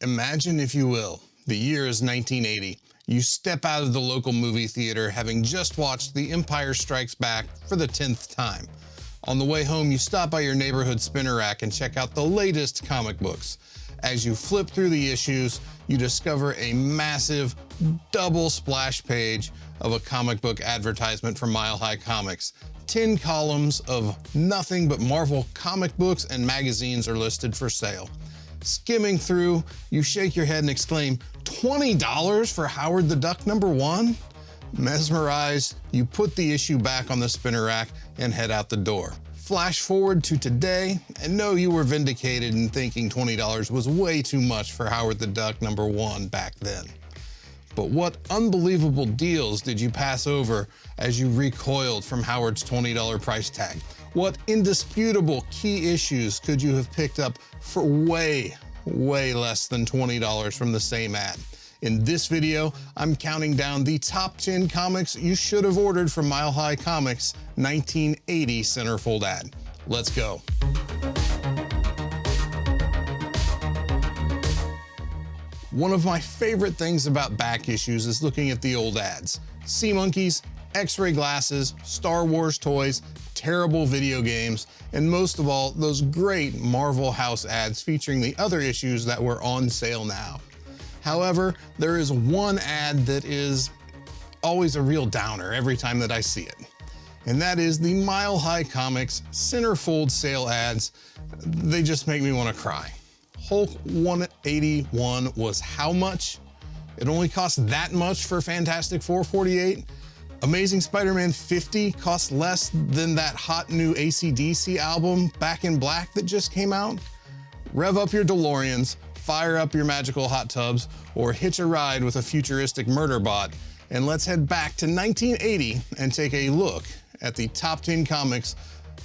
Imagine, if you will, the year is 1980. You step out of the local movie theater having just watched The Empire Strikes Back for the 10th time. On the way home, you stop by your neighborhood spinner rack and check out the latest comic books. As you flip through the issues, you discover a massive double splash page of a comic book advertisement from Mile High Comics. 10 columns of nothing but Marvel comic books and magazines are listed for sale. Skimming through, you shake your head and exclaim, $20 for Howard the Duck #1? Mesmerized, you put the issue back on the spinner rack and head out the door. Flash forward to today, and know you were vindicated in thinking $20 was way too much for Howard the Duck #1 back then. But what unbelievable deals did you pass over as you recoiled from Howard's $20 price tag? What indisputable key issues could you have picked up for way less than $20 from the same ad? In this video, I'm counting down the top 10 comics you should have ordered from Mile High Comics' 1980 centerfold ad. Let's go. One of my favorite things about back issues is looking at the old ads. Sea monkeys, X-ray glasses, Star Wars toys, terrible video games, and most of all, those great Marvel House ads featuring the other issues that were on sale now. However, there is one ad that is always a real downer every time that I see it. And that is the Mile High Comics centerfold sale ads. They just make me want to cry. Hulk 181 was how much? It only cost that much for Fantastic Four 48? Amazing Spider-Man 50 costs less than that hot new AC/DC album, Back in Black, that just came out? Rev up your DeLoreans, fire up your magical hot tubs, or hitch a ride with a futuristic murder bot, and let's head back to 1980 and take a look at the top 10 comics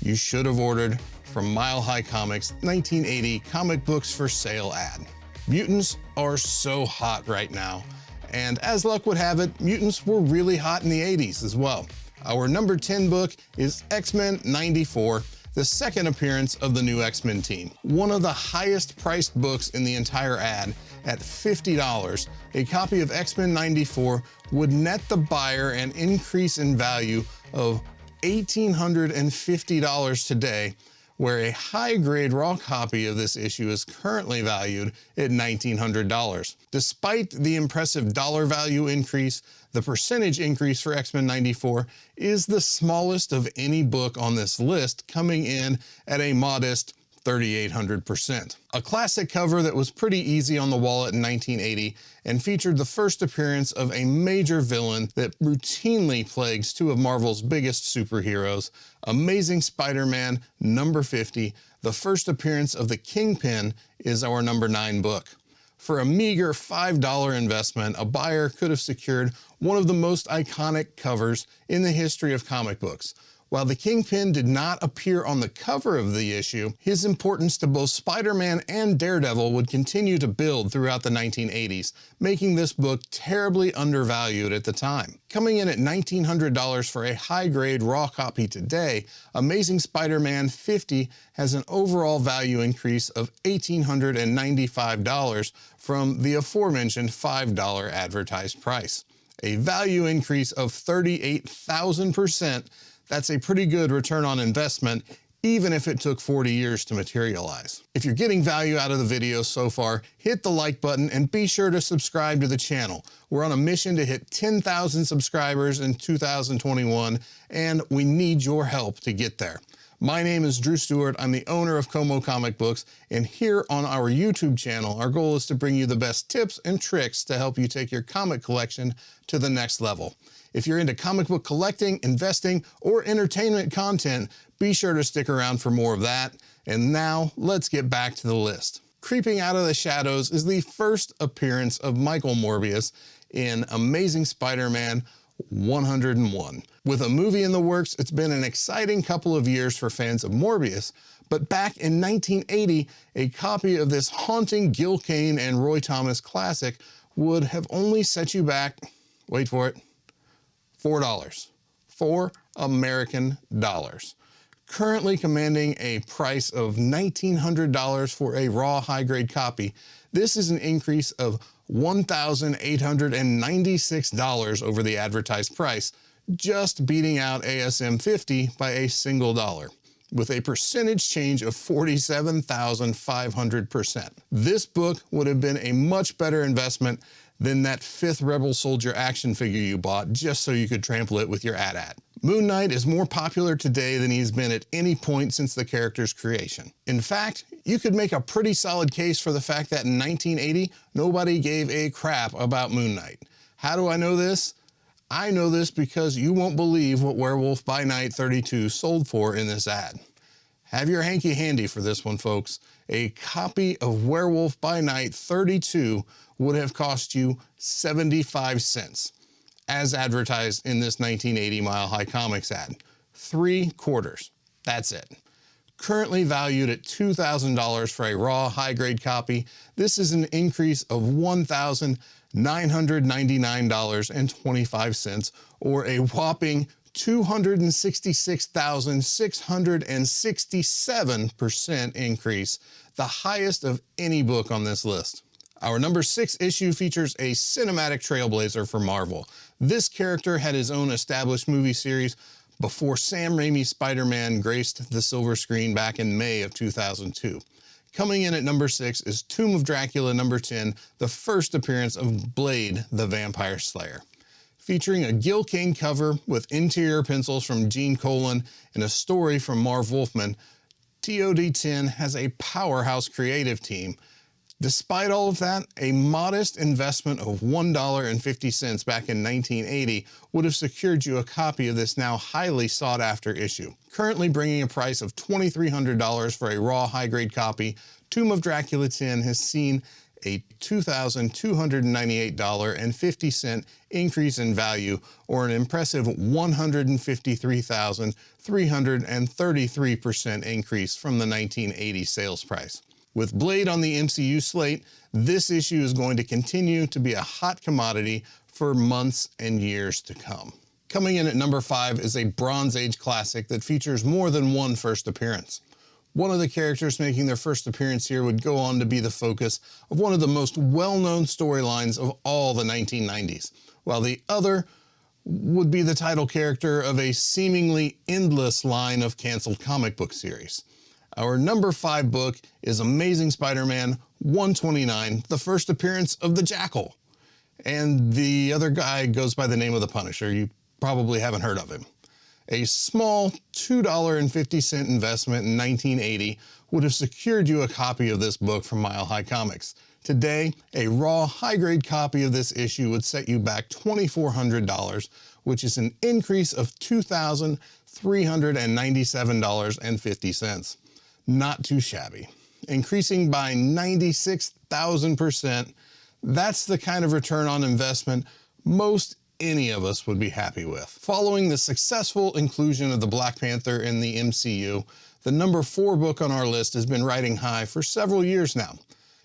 you should have ordered from Mile High Comics' 1980 comic books for sale ad. Mutants are so hot right now, and as luck would have it, mutants were really hot in the 80s as well. Our number 10 book is X-Men '94, the second appearance of the new X-Men team. One of the highest priced books in the entire ad at $50, a copy of X-Men '94 would net the buyer an increase in value of $1,850 today, where a high-grade raw copy of this issue is currently valued at $1,900. Despite the impressive dollar value increase, the percentage increase for X-Men '94 is the smallest of any book on this list, coming in at a modest 3,800%. A classic cover that was pretty easy on the wallet in 1980 and featured the first appearance of a major villain that routinely plagues two of Marvel's biggest superheroes, Amazing Spider-Man #50. The first appearance of the Kingpin is our number 9 book. For a meager $5 investment, a buyer could have secured one of the most iconic covers in the history of comic books. While the Kingpin did not appear on the cover of the issue, his importance to both Spider-Man and Daredevil would continue to build throughout the 1980s, making this book terribly undervalued at the time. Coming in at $1,900 for a high-grade raw copy today, Amazing Spider-Man 50 has an overall value increase of $1,895 from the aforementioned $5 advertised price. A value increase of 38,000%. That's a pretty good return on investment, even if it took 40 years to materialize. If you're getting value out of the video so far, hit the like button and be sure to subscribe to the channel. We're on a mission to hit 10,000 subscribers in 2021, and we need your help to get there. My name is Drew Stewart. I'm the owner of Como Comic Books, and here on our YouTube channel, our goal is to bring you the best tips and tricks to help you take your comic collection to the next level. If you're into comic book collecting, investing, or entertainment content, be sure to stick around for more of that. And now, let's get back to the list. Creeping out of the shadows is the first appearance of Michael Morbius in Amazing Spider-Man 101. With a movie in the works, it's been an exciting couple of years for fans of Morbius, but back in 1980, a copy of this haunting Gil Kane and Roy Thomas classic would have only set you back, wait for it, $4. $4 American dollars. Currently commanding a price of $1,900 for a raw high-grade copy, This is an increase of $1,896 over the advertised price, just beating out ASM 50 by a single dollar, with a percentage change of 47,500%. This book would have been a much better investment than that 5th Rebel Soldier action figure you bought just so you could trample it with your AT-AT. Moon Knight is more popular today than he's been at any point since the character's creation. In fact, you could make a pretty solid case for the fact that in 1980, nobody gave a crap about Moon Knight. How do I know this? I know this because you won't believe what Werewolf by Night 32 sold for in this ad. Have your hanky handy for this one, folks. A copy of Werewolf by Night 32 would have cost you 75 cents, as advertised in this 1980 Mile High Comics ad. 3/4. That's it. Currently valued at $2,000 for a raw high-grade copy, this is an increase of $1,999.25, or a whopping 266,667% increase, the highest of any book on this list. Our number 6 issue features a cinematic trailblazer for Marvel. This character had his own established movie series before Sam Raimi's Spider-Man graced the silver screen back in May of 2002. Coming in at number 6 is Tomb of Dracula number 10, the first appearance of Blade the Vampire Slayer. Featuring a Gil Kane cover with interior pencils from Gene Colan and a story from Marv Wolfman, TOD10 has a powerhouse creative team. Despite all of that, a modest investment of $1.50 back in 1980 would have secured you a copy of this now highly sought-after issue. Currently bringing a price of $2,300 for a raw high-grade copy, Tomb of Dracula 10 has seen a $2,298.50 increase in value, or an impressive 153,333% increase from the 1980 sales price. With Blade on the MCU slate, this issue is going to continue to be a hot commodity for months and years to come. Coming in at number 5 is a Bronze Age classic that features more than one first appearance. One of the characters making their first appearance here would go on to be the focus of one of the most well-known storylines of all the 1990s, while the other would be the title character of a seemingly endless line of canceled comic book series. Our number 5 book is Amazing Spider-Man 129, the first appearance of the Jackal. And the other guy goes by the name of the Punisher. You probably haven't heard of him. A small $2.50 investment in 1980 would have secured you a copy of this book from Mile High Comics. Today, a raw high-grade copy of this issue would set you back $2,400, which is an increase of $2,397.50. Not too shabby. Increasing by 96,000%, that's the kind of return on investment most any of us would be happy with. Following the successful inclusion of the Black Panther in the MCU, the number 4 book on our list has been riding high for several years now.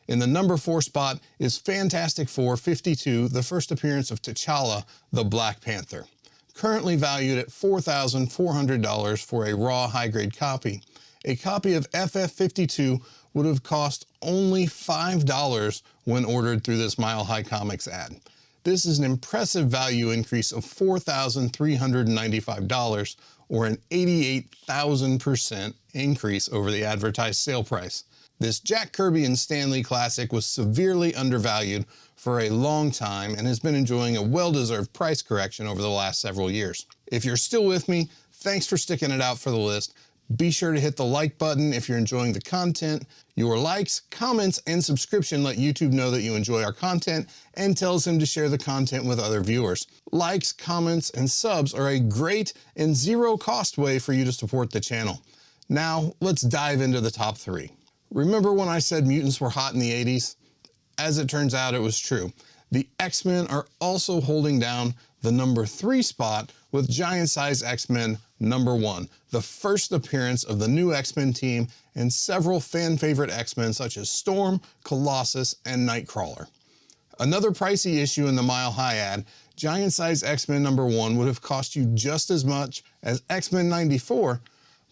In the number 4 spot is Fantastic Four 52, the first appearance of T'Challa, the Black Panther. Currently valued at $4,400 for a raw high-grade copy. A copy of FF52 would have cost only $5 when ordered through this Mile High Comics ad. This is an impressive value increase of $4,395, or an 88,000% increase over the advertised sale price. This Jack Kirby and Stan Lee classic was severely undervalued for a long time and has been enjoying a well-deserved price correction over the last several years. If you're still with me, thanks for sticking it out for the list. Be sure to hit the like button if you're enjoying the content. Your likes, comments, and subscription let YouTube know that you enjoy our content and tells him to share the content with other viewers. Likes, comments, and subs are a great and zero-cost way for you to support the channel. Now, let's dive into the top 3. Remember when I said mutants were hot in the 80s? As it turns out, it was true. The X-Men are also holding down the number 3 spot with Giant Size X-Men number 1, the first appearance of the new X-Men team and several fan-favorite X-Men such as Storm, Colossus, and Nightcrawler. Another pricey issue in the Mile High ad, Giant Size X-Men number 1 would have cost you just as much as X-Men 94,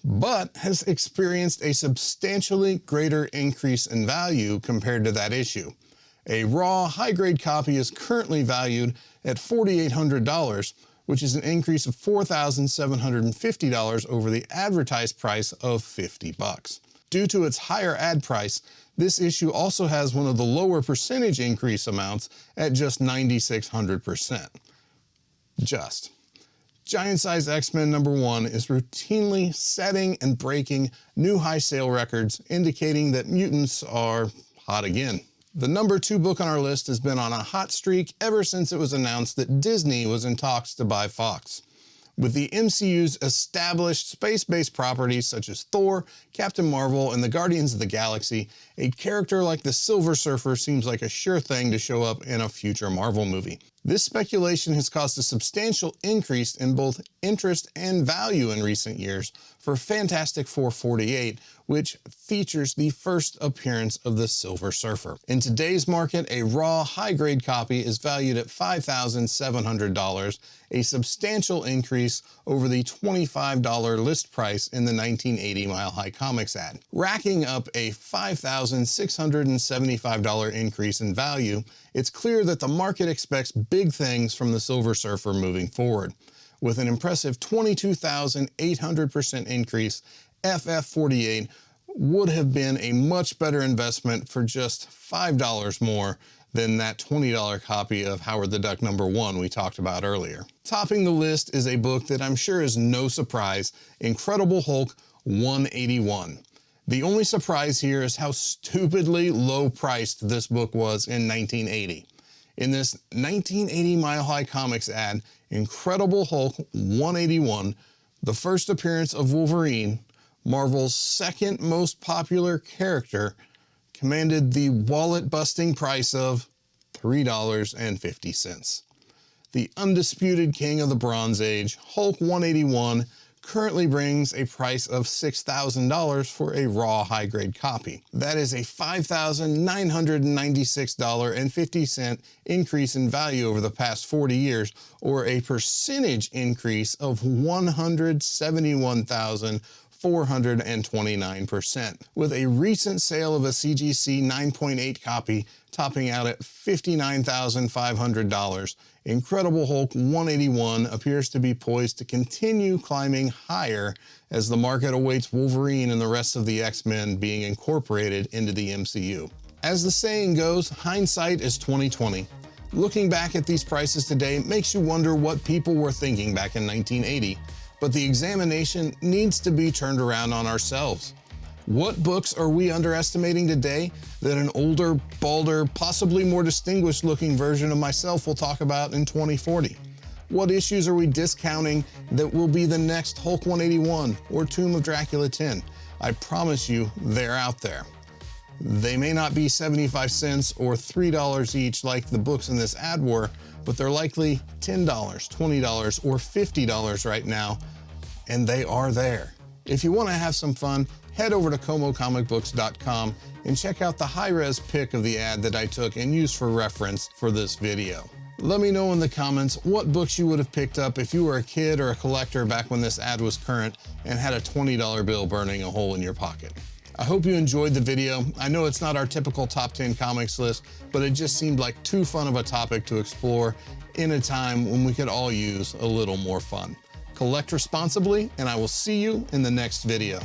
but has experienced a substantially greater increase in value compared to that issue. A raw, high-grade copy is currently valued at $4,800, which is an increase of $4,750 over the advertised price of $50. Due to its higher ad price, this issue also has one of the lower percentage increase amounts at just 9,600%. Just. Giant Size X-Men #1 is routinely setting and breaking new high sale records, indicating that mutants are hot again. The #2 book on our list has been on a hot streak ever since it was announced that Disney was in talks to buy Fox. With the MCU's established space-based properties such as Thor, Captain Marvel, and the Guardians of the Galaxy, a character like the Silver Surfer seems like a sure thing to show up in a future Marvel movie. This speculation has caused a substantial increase in both interest and value in recent years for Fantastic Four 48, which features the first appearance of the Silver Surfer. In today's market, a raw, high-grade copy is valued at $5,700, a substantial increase over the $25 list price in the 1980 Mile High Comics ad. Racking up a $5,675 increase in value, it's clear that the market expects big things from the Silver Surfer moving forward. With an impressive 22,800% increase, FF48 would have been a much better investment for just $5 more than that $20 copy of Howard the Duck #1 we talked about earlier. Topping the list is a book that I'm sure is no surprise, Incredible Hulk 181. The only surprise here is how stupidly low priced this book was in 1980. In this 1980 Mile High Comics ad, Incredible Hulk 181, the first appearance of Wolverine, Marvel's second most popular character, commanded the wallet-busting price of $3.50. The undisputed king of the Bronze Age, Hulk 181, currently brings a price of $6,000 for a raw high-grade copy. That is a $5,996.50 increase in value over the past 40 years, or a percentage increase of 171,429%, with a recent sale of a CGC 9.8 copy topping out at $59,500. Incredible Hulk 181 appears to be poised to continue climbing higher as the market awaits Wolverine and the rest of the X-Men being incorporated into the MCU. As the saying goes, hindsight is 20/20. Looking back at these prices today makes you wonder what people were thinking back in 1980, but the examination needs to be turned around on ourselves. What books are we underestimating today that an older, balder, possibly more distinguished looking version of myself will talk about in 2040? What issues are we discounting that will be the next Hulk 181 or Tomb of Dracula 10? I promise you, they're out there. They may not be 75 cents or $3 each like the books in this ad were, but they're likely $10, $20, or $50 right now, and they are there. If you want to have some fun, head over to comocomicbooks.com and check out the high-res pic of the ad that I took and used for reference for this video. Let me know in the comments what books you would have picked up if you were a kid or a collector back when this ad was current and had a $20 bill burning a hole in your pocket. I hope you enjoyed the video. I know it's not our typical top 10 comics list, but it just seemed like too fun of a topic to explore in a time when we could all use a little more fun. Collect responsibly, and I will see you in the next video.